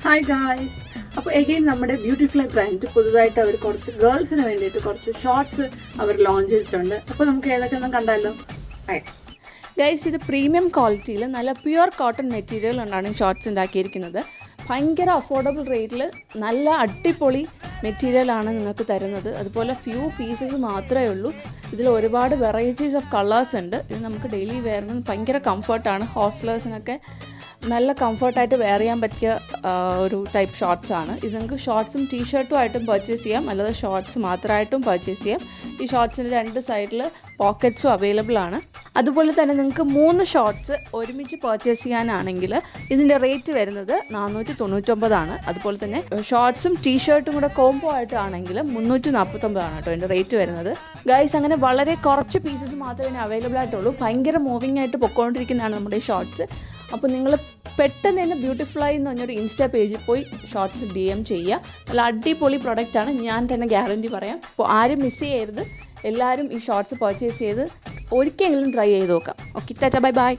Hi guys. അപ്പോൾ again നമ്മുടെ beautiful brand പുതുതായിട്ട് അവർ കുറച്ച് ഗേൾസിന് വേണ്ടിയിട്ട് കുറച്ച് ഷോർട്സ് അവർ ലോഞ്ച് ചെയ്തിട്ടുണ്ട്. അപ്പോൾ നമുക്ക് ഏതൊക്കെ ഒന്ന് കണ്ടാലോ. ഗൈസ്, ഇത് പ്രീമിയം ക്വാളിറ്റിയിൽ നല്ല പ്യുവർ കോട്ടൺ മെറ്റീരിയൽ കൊണ്ടാണ് ഷോർട്സ് ഉണ്ടാക്കിയിരിക്കുന്നത്. ഭയങ്കര അഫോർഡബിൾ റേറ്റിൽ നല്ല അടിപൊളി മെറ്റീരിയലാണ് നിങ്ങൾക്ക് തരുന്നത്. അതുപോലെ ഫ്യൂ പീസസ് മാത്രമേ ഉള്ളൂ. ഇതിൽ ഒരുപാട് വെറൈറ്റീസ് ഓഫ് കളേഴ്സ് ഉണ്ട്. ഇത് നമുക്ക് ഡെയിലി വെയറിന് ഭയങ്കര കംഫർട്ടാണ്. ഹോസ്റ്റലേഴ്സിനൊക്കെ നല്ല കംഫർട്ടായിട്ട് വെയർ ചെയ്യാൻ പറ്റിയ ഒരു ടൈപ്പ് ഷോർട്സ് ആണ് ഇത്. നിങ്ങൾക്ക് ഷോർട്സും ടീഷർട്ടും ആയിട്ടും പർച്ചേസ് ചെയ്യാം, അല്ലാതെ ഷോർട്സ് മാത്രമായിട്ടും പർച്ചേസ് ചെയ്യാം. ഈ ഷോർട്സിൻ്റെ രണ്ട് സൈഡിൽ പോക്കറ്റ്സും അവൈലബിൾ ആണ്. അതുപോലെ തന്നെ നിങ്ങൾക്ക് 3 ഷോർട്സ് ഒരുമിച്ച് പർച്ചേസ് ചെയ്യാനാണെങ്കിൽ ഇതിൻ്റെ റേറ്റ് വരുന്നത് 499 ആണ്. അതുപോലെ തന്നെ ഷോർട്സും ടീഷർട്ടും കൂടെ കോംബോ ആയിട്ടാണെങ്കിൽ 349 ആണ് കേട്ടോ ഇതിൻ്റെ റേറ്റ് വരുന്നത്. ഗൈസ്, അങ്ങനെ വളരെ കുറച്ച് പീസസ് മാത്രമേ അവൈലബിൾ ആയിട്ടുള്ളൂ. ഭയങ്കര മൂവിങ് ആയിട്ട് പൊക്കോണ്ടിരിക്കുന്നതാണ് നമ്മുടെ ഈ ഷോർട്സ്. അപ്പോൾ നിങ്ങൾ പെട്ടെന്ന് തന്നെ ബ്യൂട്ടിഫുള്ളായി എന്ന് പറഞ്ഞൊരു ഇൻസ്റ്റാ പേജിൽ പോയി ഷോർട്സ് DM ചെയ്യുക. നല്ല അടിപൊളി പ്രൊഡക്റ്റാണ്, ഞാൻ തന്നെ ഗ്യാരണ്ടി പറയാം. അപ്പോൾ ആരും മിസ് ചെയ്യരുത്. എല്ലാവരും ഈ ഷോർട്സ് പർച്ചേസ് ചെയ്ത് ഒരിക്കലെങ്കിലും ട്രൈ ചെയ്ത് നോക്കാം. Okay, Tata, bye bye.